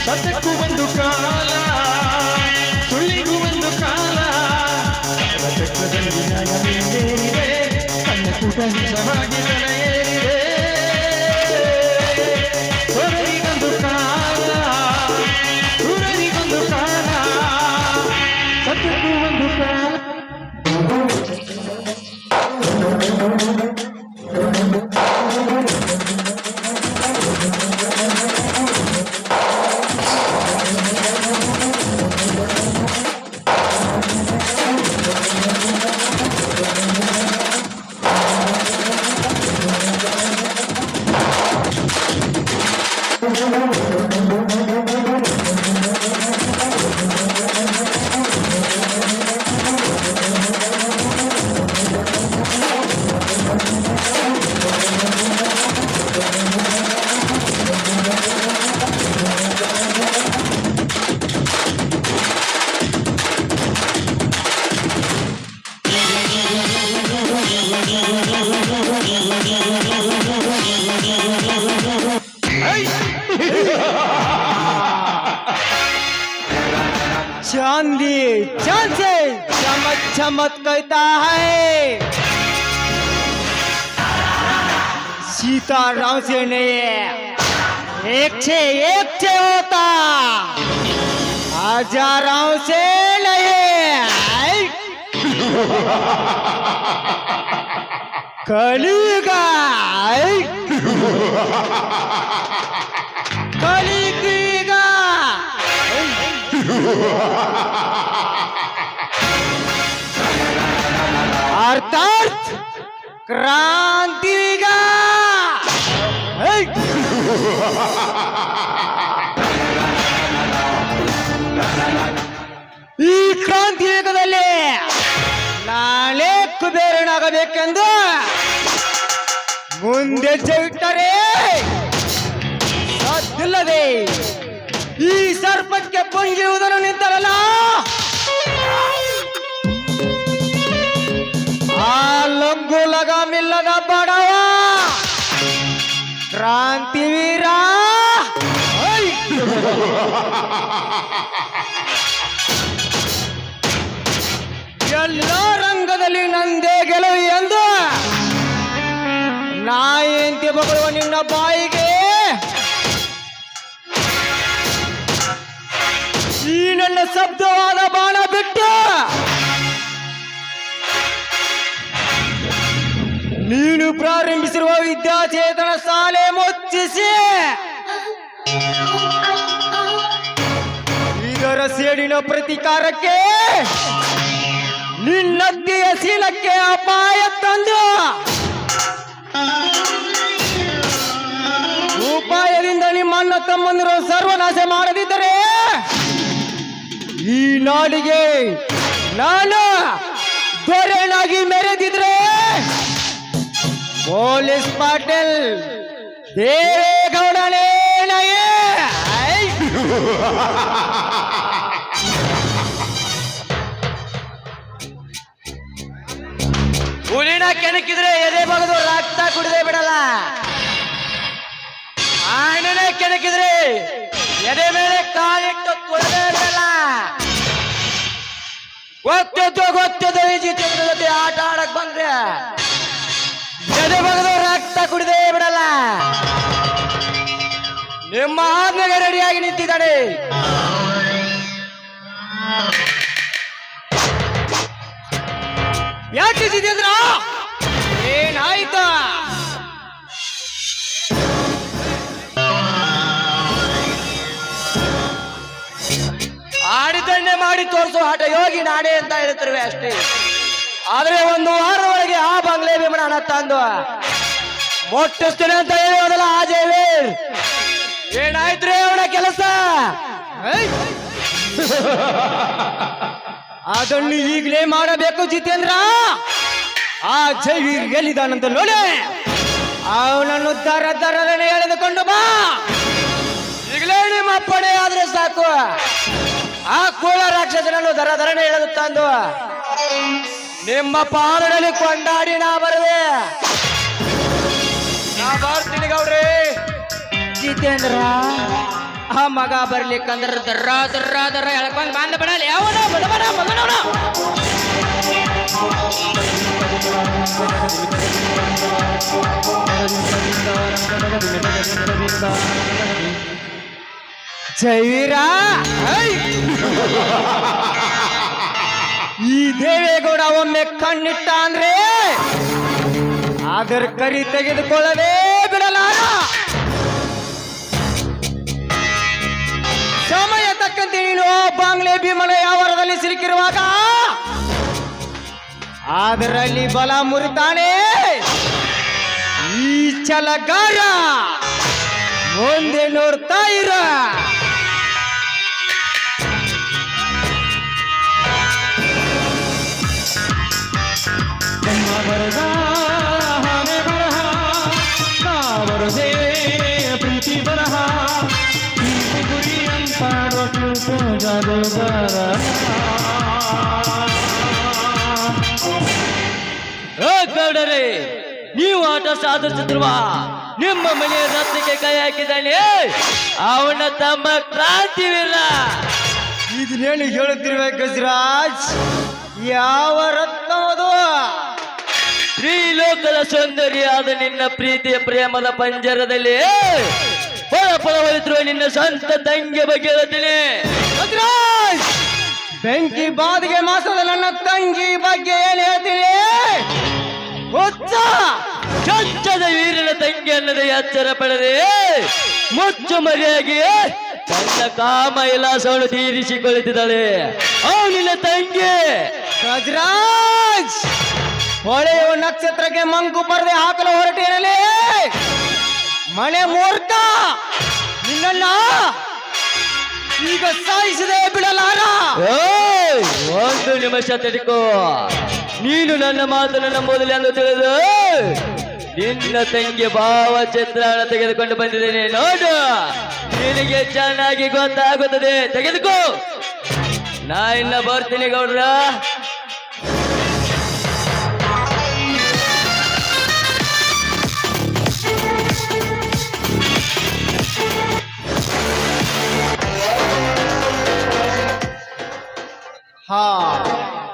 ಸತ್ಯಕ್ಕೂ ಒಂದು ಕಾಲ, ಸುಳ್ಳಿಗೂ ಒಂದು ಕಾಲ. ಚಕ್ರದಲ್ಲಿ ನ್ಯಾಯ ಮೇಲೇರಿದೆ, ಸಣ್ಣ ಪುಟ ನಿಜವಾಗಿ ತಲೆ ಏರಿದೆ. ಹೊರರಿಗೊಂದು ಕಾಲ, ಸುರರಿಗೊಂದು ಕಾಲ, ಸತ್ಯಕ್ಕೂ ಒಂದು ಕಾಲ. चांदी चांद से चमक चमक कहता है, सीताराम से नहीं एक से होता, हजारों से नहीं। कलिगा कलिगा अर्थात क्रांतिगा। ಈ ಕ್ರಾಂತಿ ಯುಗದಲ್ಲಿ ನಾಳೆ ಕುಬೇರನಾಗಬೇಕೆಂದು ಮುಂದೆ ಇಟ್ಟರೆ ಸಾಧ್ಯವಿಲ್ಲದೆ ಈ ಸರ್ಪಕ್ಕೆ ಪೊಂಗಿಯುವುದನ್ನು ನಿಂತರಲ್ಲ, ಆ ಲಂಗು ಲಗಾಮಿಲ್ಲದ ಬಡವ ಕ್ರಾಂತಿವೀರ ಎಲ್ಲ ರಂಗದಲ್ಲಿ ನಂದೇ ಗೆಲುವು ಎಂದು ನಾಯಂತೆ ಬಗಳುವ ನಿನ್ನ ಬಾಯಿಗೆ ಈ ನನ್ನ ಶಬ್ದವಾದ ಬಾಣ ಬಿಟ್ಟು ನೀನು ಪ್ರಾರಂಭಿಸಿರುವ ವಿದ್ಯಾಚೇತನ ಶಾಲೆ ಮುಚ್ಚಿಸಿ ಇದರ ಸೇಡಿನ ಪ್ರತಿಕಾರಕ್ಕೆ ನಿನ್ನದ್ದಿಯ ಶೀಲಕ್ಕೆ ಅಪಾಯ ತಂದು ಉಪಾಯದಿಂದ ನಿಮ್ಮ ಅಣ್ಣ ತಮ್ಮಂದಿರು ಸರ್ವನಾಶ ಮಾಡದಿದ್ದರೆ ಈ ನಾಡಿಗೆ ನಾನು ದೊರೆನಾಗಿ ಮೆರೆದಿದ್ರೆ ಪೊಲೀಸ್ ಪಾಟೀಲ್ ದೇವೇಗೌಡನೇ ಹುಲಿನ ಕೆಣಕಿದ್ರೆ ಎದೆ ಬಗದು ರಕ್ತ ಕುಡಿದೇ ಬಿಡಲ್ಲ, ಆಣನೆ ಕೆಣಕಿದ್ರೆ ಎದೆ ಮೇಲೆ ಕಾಲಿಟ್ಟು ಕುಡಿದೇ ಬಿಡಲ್ಲ. ಗೊತ್ತಿದ್ದು ಈ ಜಿತೇಂದ್ರ ಜೊತೆ ಆಟ ಆಡಕ್ ಬಂದ್ರೆ ಎದೆ ಬಗದು ರಕ್ತ ಕುಡಿದೇ ಬಿಡಲ್ಲ. ನಿಮ್ಮ ಆಜ್ಞೆಗೆ ರೆಡಿಯಾಗಿ ನಿಂತಿದ್ದಾನೆ. ಯಾಕೆ ಜಿತೇಂದ್ರ, ಏನಾಯ್ತು? ಆಡಿದಣ್ಣೆ ಮಾಡಿ ತೋರಿಸು ಆಟ ಯೋಗಿ ನಾಡೆ ಅಂತ ಹೇಳ್ತಿರುವೆ ಅಷ್ಟೇ. ಆದ್ರೆ ಒಂದು ವಾರ ಒಳಗೆ ಆ ಬಂಗ್ಲೆ ವಿಮಾನ ತಂದು ಮೊಟ್ಟಿಸ್ತೇನೆ ಅಂತ ಹೇಳೋದಲ್ಲ ಆ ಜಯವೀರ್. ಏನಾಯ್ತ್ರಿ ಅವನ ಕೆಲಸ? ಅದನ್ನು ಈಗಲೇ ಮಾಡಬೇಕು ಜಿತೇಂದ್ರ. ಆ ಜೈವೀರ್ ಎಲ್ಲಿದ್ದಾನಂತ ನೋಡಿ ಅವನನ್ನು ದರದರನೆ ಎಳೆದುಕೊಂಡು ಬಾ. ಈಗಲೇ ನಿಮ್ಮ ಅಪ್ಪಣೆ ಆದ್ರೆ ಸಾಕು. ಆ ಕೂಳ ರಾಕ್ಷಸನನ್ನು ದರದರನೆ ಎಳೆದು ತಂದು ನಿಮ್ಮ ಪಾಲನೆಯಲ್ಲಿ ಕೊಂಡಾಡಿ ನಾ ಬರುವೆ. ನಾ ಬರ್ತೀನಿ ಗೌಡ್ರಿ. ಜಿತೇಂದ್ರ ಆ ಮಗ ಬರ್ಲಿಕ್ಕಂದ್ರ ದರ್ರ ದರ್ರ ದರ್ರ ಎಳ್ಕೊಂಡ್ ಬಂದ ಬಿಡಲಿ ಅವನ ಬಡಬಡ ಮಗನವನ. ಜೈವೀರ, ಈ ದೇವೇಗೌಡ ಒಮ್ಮೆ ಕಣ್ಣಿಟ್ಟ ಅಂದ್ರೆ ಅದರ ಕರಿ ತೆಗೆದುಕೊಳ್ಳವೇ ಬಿಡಲಾರ. ಸಮಯ ತಕ್ಕಂತೆ ನೀನು ಬಾಂಗ್ಲೆ ಭೀಮನ ಯಾವರದಲ್ಲಿ ಸಿಲುಕಿರುವಾಗ ಅದರಲ್ಲಿ ಬಲ ಮುರಿತಾನೆ ಈ ಛಲಗಾರ. ಮುಂದೆ ನೋಡ್ತಾ ಇರ. ನಮ್ಮ ಬರದ ಹಣೆ ಬರಹ, ನಾ ಬರದೆ ಪ್ರೀತಿ ಬರಹ, ಪ್ರೀತಿ ಗುರಿ ಅಂತ ಜಾದೂಗಾರ. ಗೌಡರೇ, ನೀವು ಆಟ ಸಾಧಿಸುತ್ತಿರುವ ನಿಮ್ಮ ಮನೆಯ ರತ್ನಕ್ಕೆ ಕೈ ಹಾಕಿದ್ದಾನೆ ಅವನ ತಮ್ಮ ಕ್ರಾಂತಿವೀರ. ಇದನ್ನೇನು ಹೇಳುತ್ತಿರುವ ಗಜರಾಜ್? ಯಾವ ರತ್ನ ಅದು? ತ್ರಿಲೋಕದ ಸೌಂದರ್ಯಾದ ನಿನ್ನ ಪ್ರೀತಿಯ ಪ್ರೇಮದ ಪಂಜರದಲ್ಲಿ ಪಳ ಪಳ ಹೊಲಿತಿರುವ ನಿನ್ನ ಸ್ವಂತ ತಂಗಿ ಬಗ್ಗೆ ಹೇಳ್ತೀನಿ. ಗಜರಾಜ್, ಬೆಂಕಿ ಬಾದಿಗೆ ಮಾಸದ ನನ್ನ ತಂಗಿ ಬಗ್ಗೆ ಏನ್ ಹೇಳ್ತೀನಿ? ಚಚ್ಚದ ವೀರನ ತಂಗಿ ಅನ್ನದೆ ಎಚ್ಚರ ಪಡೆದೆ ಮುಚ್ಚು ಮರೆಯಾಗಿ ತನ್ನ ಕಾಮ ವಿಲಾಸವನ್ನು ತೀರಿಸಿಕೊಳ್ಳುತ್ತಿದ್ದಾಳೆ ನಿನ್ನ ತಂಗಿ. ಗಜರಾಜ್, ಹೊಳೆಯುವ ನಕ್ಷತ್ರಕ್ಕೆ ಮಂಕು ಪರದೆ ಹಾಕಲು ಹೊರಟೇನಲೇ ಮನೆ ಮೂರ್ಖ, ನಿನ್ನ ಈಗ ಸಾಯಿಸದೆ ಬಿಡಲಾರ. ಒಂದು ನಿಮಿಷ ತಡಿಕೋ. ನೀನು ನನ್ನ ಮಾತನ್ನು ನಂಬುವುದಿಲ್ಲ ಎಂದು ತಿಳಿದು ನಿನ್ನ ತಂಗಿ ಭಾವಚಿತ್ರಣ ತೆಗೆದುಕೊಂಡು ಬಂದಿದ್ದೇನೆ. ನೋಡು, ನಿನಗೆ ಚೆನ್ನಾಗಿ ಗೊತ್ತಾಗುತ್ತದೆ. ತೆಗೆದುಕೋ. ನಾ ಇನ್ನ ಬರ್ತೀನಿ ಗೌಡ್ರ. ಹಾ,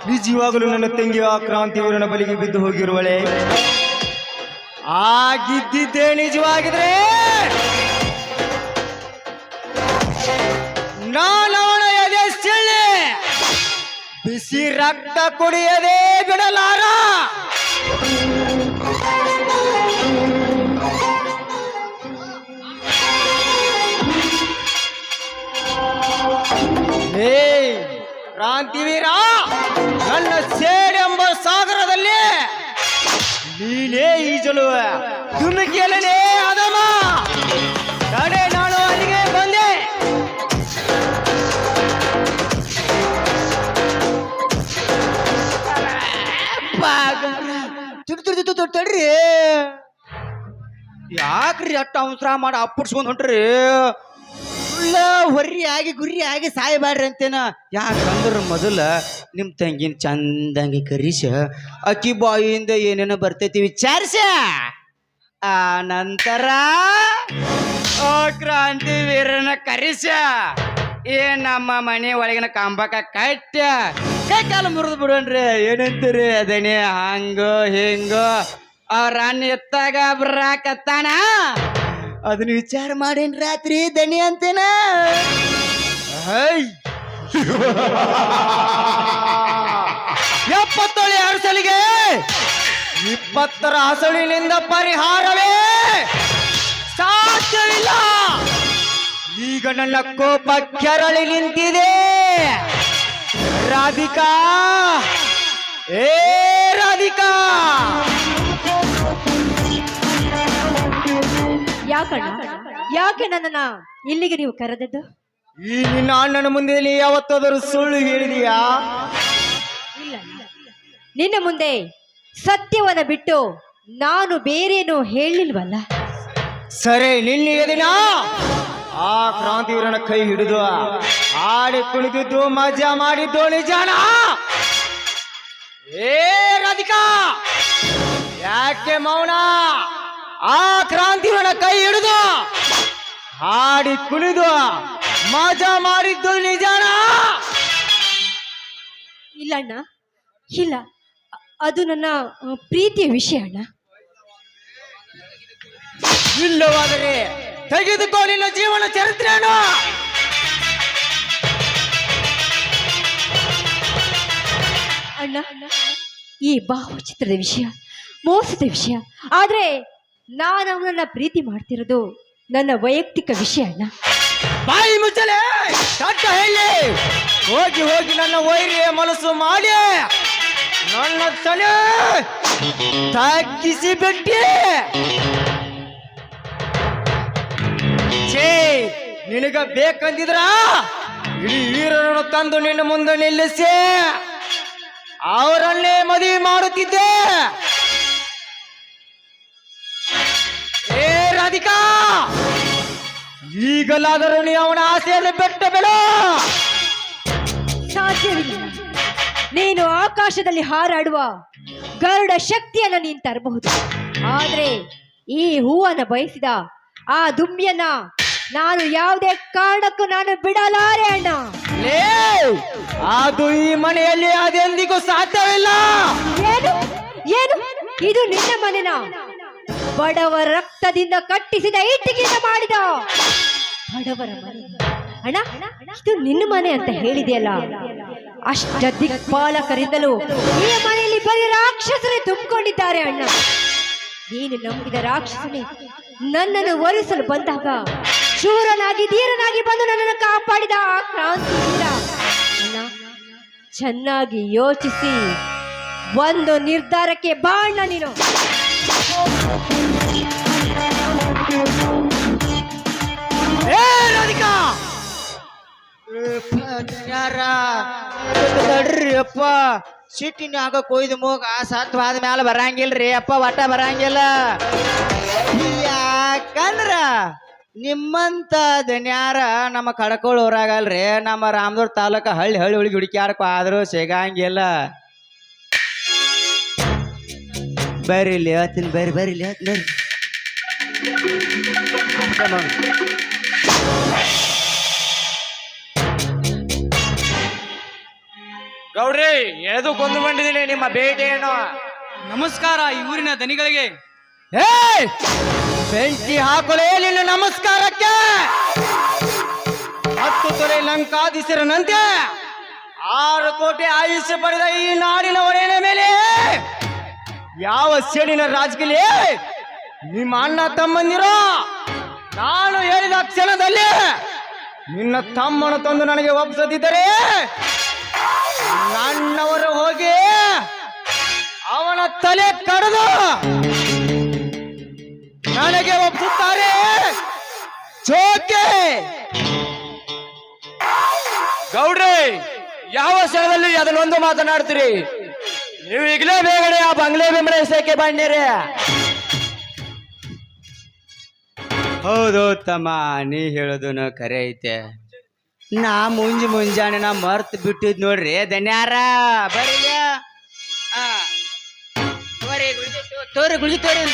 ನಿಜವಾಗಲೂ ನನ್ನ ತಂಗಿಯ ಕ್ರಾಂತಿವೀರನ ಬಲಿಗೆ ಬಿದ್ದು ಹೋಗಿರುವಳೆ. ಆಗಿದ್ದಿದ್ದೇ ನಿಜವಾಗಿದ್ರೆ ನಾನವನ ಎದೆ ಸಿಳ್ಳಿ ಬಿಸಿ ರಕ್ತ ಕುಡಿಯದೇ ಬಿಡಲಾರ. ಕ್ರಾಂತಿವೀರ, ನನ್ನ ಸೇಡೆಂಬ ಸಾಗರದಲ್ಲಿ ನೀನೇ ಈಜಲು ಧುಮುಕಿಯಲೇ ಅದಮ ತಡೆ. ನಾನು ಅಲ್ಲಿಗೆ ಬಂದೆ. ತಡ್ರಿ, ಯಾಕ್ರಿ ಅಟ್ಟ ಅವಸರ ಮಾಡಿ ಅಪ್ಪಡ್ಸ್ಕೊಂಡ್ ಹೊಂಟ್ರಿ? ಹೊರ್ರಿ ಆಗಿ ಗುರ್ರಿ ಆಗಿ ಸಾಯಬೇಡ್ರಿ ಅಂತೇನ. ಯಾಕಂದ್ರ ಮೊದಲ ನಿಮ್ ತಂಗಿನ ಚಂದಂಗಿ ಕರಿಸ ಅಕ್ಕಿ ಬಾಯಿಯಿಂದ ಏನೇನೋ ಬರ್ತೈತಿ ವಿಚಾರಿಸ, ಆ ನಂತರ ಕ್ರಾಂತಿವೀರನ ಕರಿಸ ನಮ್ಮ ಮನೆ ಒಳಗಿನ ಕಂಬಕ ಕಟ್ಟ ಕೈ ಕಾಲು ಮುರಿದು ಬಿಡೋಣ್ರಿ. ಏನಂತೀರಿ? ಅದೇನೆ ಹಂಗ ಹಿಂಗ ಅವ್ರ ಅನ್ನ ಎತ್ತಾಗ ಬರಾಕತ್ತಾನ, ಅದನ್ನ ವಿಚಾರ ಮಾಡೇನ್ ರಾತ್ರಿ ದಣಿ ಅಂತೇನ. ಎಪ್ಪತ್ತೊಳೆ ಅರಸಲಿಗೆ 20ರ ಹಸಳಿನಿಂದ ಪರಿಹಾರವೇ ಸಾಧ್ಯವಿಲ್ಲ. ಈಗ ನನ್ನ ಕೋಪ ಕೆರಳಿ ನಿಂತಿದೆ. ರಾಧಿಕಾ, ಏ ರಾಧಿಕಾ, ಯಾಕಣ್ಣ, ಯಾಕೆ ನನ್ನನ್ನ ಇಲ್ಲಿಗೆ ನೀವು ಕರೆದದ್ದು? ಈ ನಿನ್ನ ಅಣ್ಣನ ಮುಂದೆ ನೀ ಯಾವತ್ತಾದರೂ ಸುಳ್ಳು ಹೇಳಿದೀಯಾ? ಇಲ್ಲ, ನಿನ್ನ ಮುಂದೆ ಸತ್ಯವನ್ನ ಬಿಟ್ಟು ನಾನು ಬೇರೇನು ಹೇಳಿಲ್ವಲ್ಲ. ಸರಿ, ನಿನ್ನ ದಿನ ಆ ಕ್ರಾಂತಿವೀರನ ಕೈ ಹಿಡಿದು ಆಡಿ ಕುಣಿದಿದ್ದು ಮಜಾ ಮಾಡಿದ್ದು ನಿಜಾನ? ಏ ರಾಧಿಕಾ, ಯಾಕೆ ಮೌನ? ಆ ಕ್ರಾಂತಿವೀರನ ಕೈ ಹಿಡಿದು ಹಾಡಿ ಕುಣಿದು ಮಜಾ ಮಾಡಿದ್ದು ನಿಜಾನ? ಇಲ್ಲ ಅಣ್ಣ, ಇಲ್ಲ. ಅದು ನನ್ನ ಪ್ರೀತಿಯ ವಿಷಯ ಅಣ್ಣ. ಇಲ್ಲವಾದರೆ ತೆಗೆದುಕೋ ನಿನ್ನ ಜೀವನ ಚರಿತ್ರೆಯನ್ನು. ಅಣ್ಣ, ಈ ಭಾವಚಿತ್ರದ ವಿಷಯ ಮೋಸದ ವಿಷಯ. ಆದ್ರೆ ನಾನು ಅವನನ್ನ ಪ್ರೀತಿ ಮಾಡ್ತಿರೋದು ನನ್ನ ವೈಯಕ್ತಿಕ ವಿಷಯ ಅಣ್ಣ. ಬಾಯಿ ಮುಚ್ಚಲೆ, ದೊಡ್ಡ ಹೇಳಿ. ಹೋಗಿ ಹೋಗಿ ನನ್ನ ವೈರಿಯ ಮನಸ್ಸು ಮಾಡಿ ನನ್ನ ತಲೆ ತಾಕಿಸಿ ಬಿಟ್ಟಿ. ಛೇ, ನಿನಗ ಬೇಕಂದಿದ್ರ ಇಡೀ ವೀರರನ್ನು ತಂದು ನಿನ್ನ ಮುಂದೆ ನಿಲ್ಲಿಸಿ ಅವರನ್ನೇ ಮದುವೆ ಮಾಡುತ್ತಿದ್ದೆ. ಏ ರಾಧಿಕಾ, ಈಗಲಾದರೂ ನೀ ಅವನ ಆಸೆಯನ್ನು ಬೆಟ್ಟ ಬೇಡ. ಸಾಧ್ಯವಿಲ್ಲ. ನೀನು ಆಕಾಶದಲ್ಲಿ ಹಾರಾಡುವ ಗರುಡ ಶಕ್ತಿಯನ್ನ ನೀನು ತರಬಹುದು, ಆದ್ರೆ ಈ ಹೂವನ್ನ ಬಯಸಿದ ಆ ದುಂಬಿಯನ್ನ ನಾನು ಯಾವುದೇ ಕಾರಣಕ್ಕೂ ನಾನು ಬಿಡಲಾರೆ ಅಣ್ಣ. ಲೇ, ಅದು ಈ ಮನೆಯಲ್ಲಿ ಅದೆಂದಿಗೂ ಸಾಧ್ಯವಿಲ್ಲ. ಏನು ಏನು ಇದು ನಿನ್ನ ಮನೆನ? ಬಡವರ ರಕ್ತದಿಂದ ಕಟ್ಟಿಸಿದ ಇಟ್ಟಿಗೆಯಿಂದ ಮಾಡಿದ ಬಡವರ ಮನೆ ಅಣ್ಣ. ಇದು ನಿನ್ನ ಮನೆ ಅಂತ ಹೇಳಿದೆಯಲ್ಲ. ಅಷ್ಟ ದಿಕ್ಪಾಲಕರಿಂದಲೂ ಈ ಮನೆಯಲ್ಲಿ ಬರೀ ರಾಕ್ಷಸರೇ ತುಂಬಿಕೊಂಡಿದ್ದಾರೆ ಅಣ್ಣ. ನೀನು ನಂಬಿದ ರಾಕ್ಷಸನೇ ನನ್ನನ್ನು ವರಿಸಲು ಬಂದಾಗ ಶೂರನಾಗಿ ಧೀರನಾಗಿ ಬಂದು ನನ್ನನ್ನು ಕಾಪಾಡಿದ ಆ ಕ್ರಾಂತಿ ವೀರ ಅಣ್ಣ. ಚೆನ್ನಾಗಿ ಯೋಚಿಸಿ ಒಂದು ನಿರ್ಧಾರಕ್ಕೆ ಬಾ ಅಣ್ಣ ನೀನು. ಏ ರಾಧಿಕಾ, ತಡ್ರಿ ಅಪ್ಪ, ಸಿಟ್ಟಿನಾಗ ಕೊಯ್ದು ಮೂಗ ಸತ್ವಾದ ಮ್ಯಾಲ ಬರಂಗಿಲ್ರಿ ಅಪ್ಪ, ಒಟ್ಟ ಬರಂಗಿಲ್ಲ. ಯಾಕಂದ್ರ ನಿಮ್ಮಂತ ದನ್ಯಾರ ನಮ್ಮ ಕಡಕೋಳು ಊರಾಗಲ್ರಿ, ನಮ್ಮ ರಾಮದುರ್ಗ ತಾಲೂಕ ಹಳ್ಳಿ ಹಳ್ಳಿ ಹುಡುಗಿ ಹುಡುಕ್ಯಾಡಕ ಆದ್ರೂ ಸಿಗಂಗಿಲ್ಲ. ಬರ್ರಿ ಇಲ್ಲಿ ಹೇಳ್ತೀನಿ, ಬರ್ರಿ ಬರ್ರಿ ಇಲ್ಲಿ ಹೇಳ್ತೀನಿ ಬರ್ರಿ. ಗೌಡ್ರಿ, ಎದು ಕೊಂದು ಬಂದಿದ್ದೀನಿ ನಿಮ್ಮ ಭೇಟಿ ಏನು? ನಮಸ್ಕಾರ ಈ ಊರಿನ ದನಿಗಳಿಗೆ. ಏ, ಬೆಂಕಿ ಹಾಕಲೇ ನಿನ್ನ ನಮಸ್ಕಾರಕ್ಕೆ. 10 ತೊಲೆ ಲಂಕಾಧೀಶರನಂತೆ 6 ಕೋಟಿ ಆಯುಷ್ಯ ಪಡೆದ ಈ ನಾಡಿನ ಒಡೆಯನ ಮೇಲೆ ಯಾವ ಸೇಡಿನ ರಾಜಕೀಯ ನಿಮ್ಮ ಅಣ್ಣ ತಮ್ಮಂದಿರೋ? ನಾನು ಹೇಳಿದ ಕ್ಷಣದಲ್ಲಿ ನಿನ್ನ ತಮ್ಮನ ತಂದು ನನಗೆ ಒಪ್ಪಿಸದಿದ್ದರೆ ನನ್ನವರು ಹೋಗಿ ಅವನ ತಲೆ ಕಡಿದು ನನಗೆ ಒಪ್ಪಿಸುತ್ತಾರೆ. ಚೋಕೆ ಗೌಡ್ರಿ, ಯಾವ ಸ್ಥಳದಲ್ಲಿ ಅದನ್ನೊಂದು ಮಾತನಾಡ್ತೀರಿ? ನೀವು ಈಗಲೇ ಬೇಗನೆ ಆ ಬಂಗ್ಲೆ ಬೆಂಬಲಿಸಕ್ಕೆ ಬಂದಿರಿ. ಹೌದು ತಮ್ಮ, ನೀ ಹೇಳೋದನು ಖರೆ ಐತೆ. ನಾ ಮುಂಜಾನೆ ನಾ ಮರ್ತ್ ಬಿಟ್ಟಿದ್ ನೋಡ್ರಿ ಧನ್ಯಾರ. ಬರೀ ತೋರಿ ಗುಳಿಗೆ ತೋರಿ.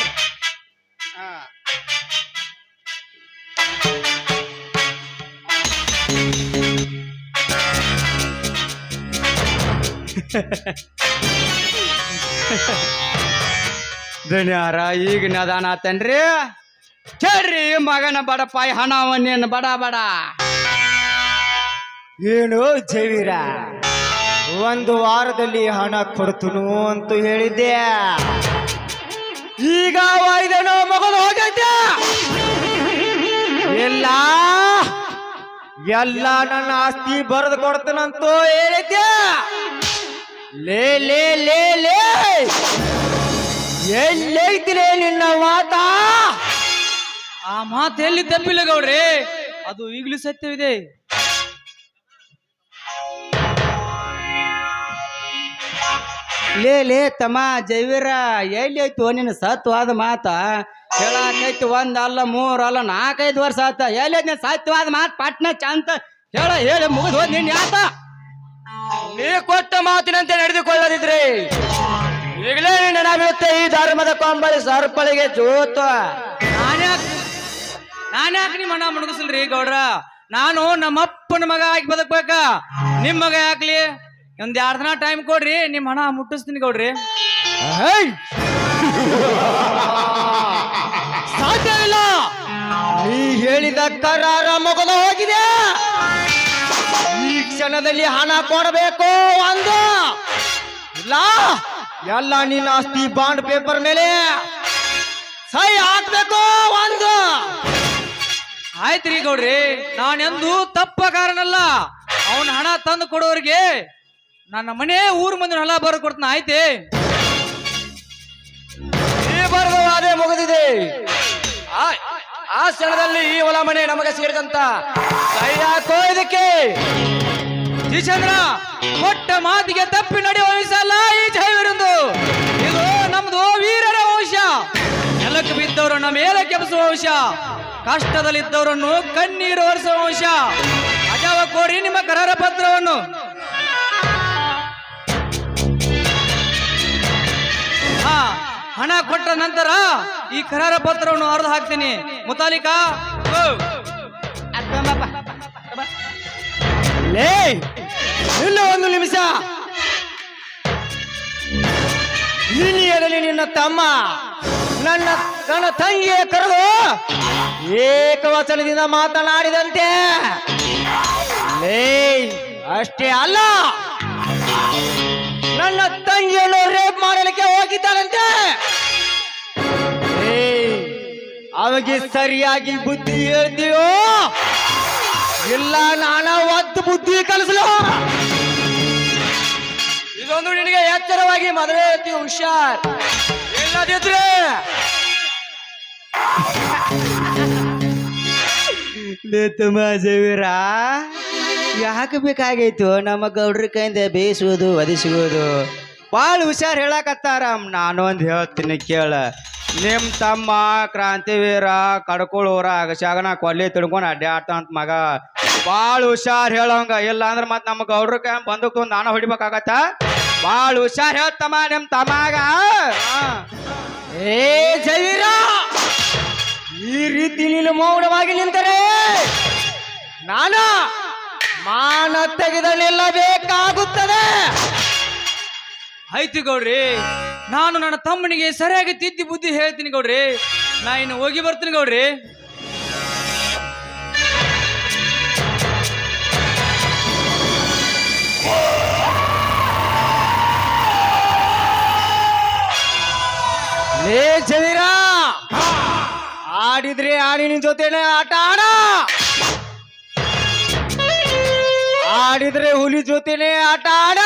ಧನ್ಯಾರ ಈಗ ನದಾನ ಆತನ್ರಿ. ಕೇಳ್ರಿ ಮಗನ ಬಡಪಾಯಿ ಹಣವನ್ನೇನು ಬಡ ಬಡ. ಏನು ಜೈವೀರ, 1 ವಾರದಲ್ಲಿ ಹಣ ಕೊಡ್ತನು ಅಂತ ಹೇಳಿದ್ದೆ. ಈಗ ವಾಯ್ದನೋ ಮಗನು ಹೋಗೈತೆ. ಇಲ್ಲ, ಎಲ್ಲ ನನ್ನ ಆಸ್ತಿ ಬರೆದು ಕೊಡ್ತನಂತೂ ಹೇಳಿದ್ದೆ. ಲೇ ಲೇ ಲೇ ಲೇ, ಎಲ್ಲೈತಿಲೇ ನಿನ್ನ ಮಾತಾ? ಆ ಮಾತು ಎಲ್ಲಿ ತಪ್ಪಿಲ್ಲ ಗೌಡ್ರೆ, ಅದು ಈಗಲೂ ಸತ್ಯವಿದೆ. ಲೇ ಲೇ ತಮ್ಮ ಜೈವೀರ, ಎಲ್ಲಿ ಐತು ನಿನ್ನ ಸತ್ವಾದ ಮಾತ? ಹೇಳಕೈತಿ 1 ಅಲ್ಲ 3 ಅಲ್ಲ 4-5 ವರ್ಷ ಆತ. ಎಲ್ಲಿ ಐತಿ ಸತ್ವಾದ ಮಾತು? ಪಟ್ನ ಚಂತ ಹೇಳಿ ಮುಗಿದು ಹೋದ್ ನಿನ್ ಯಾತ? ನೀ ಕೊಟ್ಟ ಮಾತಿನಂತೆ ನಡೆದುಕೊಳ್ಳದಿದ್ರಿ ಈಗಲೇ ನಿನ್ನ ನಾವಿರುತ್ತೆ ಈ ಧರ್ಮದ ಕೊಂಬಳಿ ಸರ್ಪಳಿಗೆ ಜೋತು. ನಾನು ಯಾಕೆ ನಿಮ್ಮ ಹಣ ಮುಣಗಿಸಲ್ರಿ ಗೌಡ್ರ? ನಾನು ನಮ್ಮಪ್ಪನ ಮಗ ಆಗಿ ಬದುಕ್ಬೇಕ, ನಿಮ್ ಮಗ ಯಾಕ್ಲಿ? ಒಂದ್ 2 ದಿನ ಟೈಮ್ ಕೊಡ್ರಿ, ನಿಮ್ ಹಣ ಮುಟ್ಟಿಸ್ತೀನಿ ಗೌಡ್ರಿ. ಸಾಧ್ಯವಿಲ್ಲ. ನೀ ಹೇಳಿದ ಕರಾರ ಮುಗಿದು ಹೋಗಿದೆ. ಈ ಕ್ಷಣದಲ್ಲಿ ಹಣ ಕೊಡಬೇಕು ಒಂದು, ಇಲ್ಲ ಎಲ್ಲ ನಿನ್ನ ಆಸ್ತಿ ಬಾಂಡ್ ಪೇಪರ್ ಮೇಲೆ ಸಹಿ ಹಾಕ್ಬೇಕು ಒಂದು. ಆಯ್ತ್ರಿ ಗೌಡ್ರಿ, ನಾನೆಂದು ತಪ್ಪ ಕಾರಣಲ್ಲ. ಅವನ ಹಣ ತಂದು ಕೊಡೋರಿಗೆ ನನ್ನ ಮನೆ ಊರ್ ಮಂದಿ ಹೊಲ ಬರ ಕೊಡ್ತಾನ. ಆಯ್ತೆ, ಈ ಬರ್ಗವಾದೆ ಮುಗಿದಿದೆ. ಆ ಕ್ಷಣದಲ್ಲಿ ಈ ಹೊಲ ಮನೆ ನಮಗೆ ಸೇರಿದಂತ ಕೈ ಹಾಕೋ ಇದಕ್ಕೆ. ಜಿಚಂದ್ರ, ಕೊಟ್ಟ ಮಾತಿಗೆ ತಪ್ಪಿ ನಡೆಯುವ ವಂಶ ಅಲ್ಲ ಈ ಜೈವರಂದು. ಇದು ನಮ್ದು ವೀರರ ವಂಶ. ನೆಲಕ್ಕೆ ಬಿದ್ದವರು ನಮ್ಮ ಮೇಲೆ ಕೆಬಸುವ ವಂಶ, ಕಷ್ಟದಲ್ಲಿದ್ದವರನ್ನು ಕಣ್ಣೀರು ಒರೆಸುವ ವಂಶ. ಅಜಾವ ಕೋರಿ ನಿಮ್ಮ ಕರಾರ ಪತ್ರವನ್ನು. ಹಣ ಕೊಟ್ಟ ನಂತರ ಈ ಕರಾರ ಪತ್ರವನ್ನು ಹರಿದು ಹಾಕ್ತೀನಿ. ಮುತಾಲಿಕಾ, ಇಲ್ಲ ಒಂದು ನಿಮಿಷ. ಇಲ್ಲಿಯಲ್ಲಿ ನಿನ್ನ ತಮ್ಮ ನನ್ನ ತಂಗಿಯ ಕರೆದು ಏಕವಚನದಿಂದ ಮಾತನಾಡಿದಂತೆ. ಅಷ್ಟೇ ಅಲ್ಲ, ನನ್ನ ತಂಗಿಯನ್ನು ರೇಪ್ ಮಾಡಲಿಕ್ಕೆ ಹೋಗಿದ್ದಾನಂತೆ. ಅವಿಗೆ ಸರಿಯಾಗಿ ಬುದ್ಧಿ ಹೇಳ್ತೀಯೋ ಇಲ್ಲ ನಾನ ಒದ್ದು ಬುದ್ಧಿ ಕಲಿಸಲು? ಇದೊಂದು ನಿನಗೆ ಎಚ್ಚರವಾಗಿ ಮದುವೆ ಐತಿ, ಹುಷಾರ್. ಇಲ್ಲದಿದ್ರೆ ತುಮಜವೀರ ಯಾಕೆ ಬೇಕಾಗೈತು ನಮ್ಮ ಗೌಡ್ರ ಕೈಯಿಂದ ಬೇಯಿಸುವುದು ಒದಿಸುವುದು? ಭಾಳ ಹುಷಾರ್ ಹೇಳಕತ್ತಾರ. ನಾನೊಂದು ಹೇಳ್ತೀನಿ ಕೇಳ. ನಿಮ್ ತಮ್ಮ ಕ್ರಾಂತಿವೀರ ಕಡ್ಕೊಳ್ಳೋರ ಅಗಶಾಗನ ಕೊಲ್ಲಿ ತಿಳ್ಕೊಂಡು ಅಡ್ಡಾಡ್ತಾನಂತ ಮಗ. ಭಾಳ ಹುಷಾರ್ ಹೇಳೋಂಗ, ಇಲ್ಲ ಅಂದ್ರೆ ಮತ್ತೆ ನಮ್ಮ ಗೌಡ್ರ ಕೈ ಬಂದಕ್ಕೆ ಒಂದು ನಾನ ಹೊಡಿಬೇಕಾಗತ್ತ. ಭಾಳ ಹುಷಾರ್ ಹೇಳ್ತಮ್ಮ ನಿಮ್ ತಮ್ಮಗ. ಏ ಜೈವೀರ, ಈ ರೀತಿ ನೀನು ಮೌನವಾಗಿ ನಿಂತರೆ ನಾನು ಮಾನ ತೆಗೆದ ನಿಲ್ಲಬೇಕಾಗುತ್ತದೆ. ಆಯ್ತು ಗೌಡ್ರಿ, ನಾನು ನನ್ನ ತಮ್ಮನಿಗೆ ಸರಿಯಾಗಿ ತಿದ್ದಿ ಬುದ್ಧಿ ಹೇಳ್ತೀನಿ ಗೌಡ್ರಿ. ನಾ ಇನ್ನು ಹೋಗಿ ಬರ್ತೀನಿ ಗೌಡ್ರಿ. ಲೇ ಜವೀರ, ಆಡಿದ್ರೆ ಆಡಿನ ಜೊತೆನೆ ಆಟ ಆಡ, ಆಡಿದ್ರೆ ಹುಲಿ ಜೊತೆನೆ ಆಟ ಆಡ.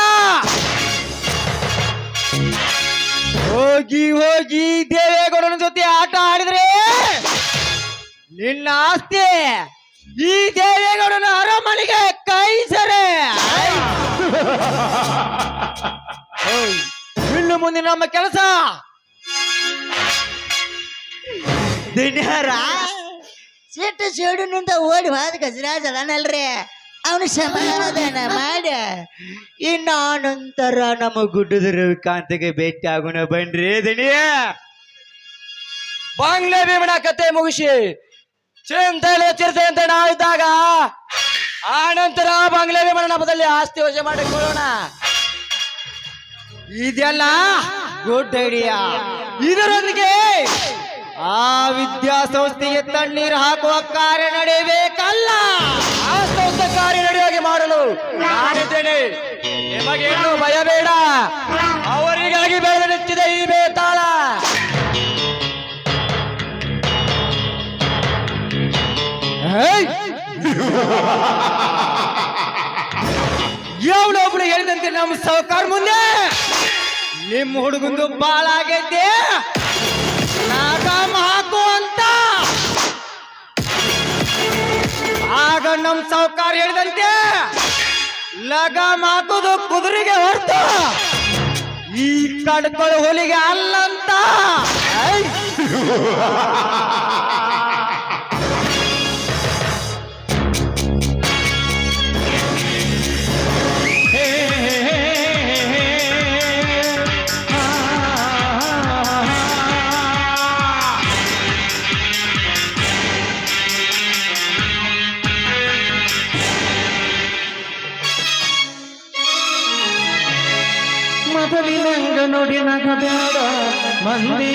ಹೋಗಿ ಹೋಗಿ ದೇವೇಗೌಡನ ಜೊತೆ ಆಟ ಆಡಿದ್ರೆ ನಿನ್ನ ಆಸ್ತಿ ಈ ದೇವೇಗೌಡನ ಅರಮನೆಗೆ ಕೈ ಸರೆ. ಇನ್ನು ಮುಂದೆ ನಮ್ಮ ಕೆಲಸ ದುಡ್ಯಾರ ಸಿಟ್ಟು ಸಿಡಿನಿಂದ ಓಡಿ ಹೋದ ಗಜರಾಜ್ ಅದಾನಲ್ರಿ, ಅವನು ಸಮಾಧಾನ ಮಾಡ ಇನ್ನು ನಂತರ ನಮ್ಮ ಗುಡ್ಡದ ರವಿಕಾಂತಗೆ ಭೇಟಿ ಆಗೋಣ ಬನ್ರಿ. ದಣಿಯ ಬಾಂಗ್ಲೆ ಭೀಮನ ಕತೆ ಮುಗಿಸಿ ಚಿಂತೆ ಚಿರತೆ ಅಂತ ನಾವಿದ್ದಾಗ ಆ ನಂತರ ಬಾಂಗ್ಲೆ ಭೀಮನ ನಮ್ಮದಲ್ಲಿ ಆಸ್ತಿ ವಶ ಮಾಡಿಕೊಳ್ಳೋಣ. ಇದೆಲ್ಲ ಗುಡ್ ಐಡಿಯಾ. ಇದರೊಂದಿಗೆ ಆ ವಿದ್ಯಾಸಂಸ್ಥೆಗೆ ತಣ್ಣೀರು ಹಾಕುವ ಕಾರ್ಯ ನಡೆಯಬೇಕಲ್ಲ. ಆ ಸಂಸ್ಥೆ ಕಾರ್ಯ ನಡೆಯುವಾಗೆ ಮಾಡಲು ನಾನಿದ್ದೇನೆ. ನಿಮಗೇನು ಭಯ ಬೇಡ. ಅವರಿಗಾಗಿ ಬೆಳೆದು ನಿಂತಿದೆ ಈ ಬೇತಾಳ. ಯಾವನೊಬ್ಳು ಹೇಳಿದಂತೆ ನಮ್ಮ ಸಾವುಕಾರ ಮುಂದೆ ನಿಮ್ಮ ಹುಡುಗಂದು ಬಾಳಾಗೈತೆ ನಾಗಾಮ ಹಾಕು ಅಂತ. ಆಗ ನಮ್ಮ ಸಾವುಕಾರ ಹೇಳಿದಂತೆ ಲಗಾಮ್ ಹಾಕೋದು ಕುದುರೆಗೆ ಹೊರತು ಈ ಕಡ್ಕೊಳ್ಳೋ ಹೊಲಿಗೆ ಅಲ್ಲಂತ. ಮೊದಲಿನಂಗ ನೋಡಿ ನಗಬೇಡ ಮಂದಿ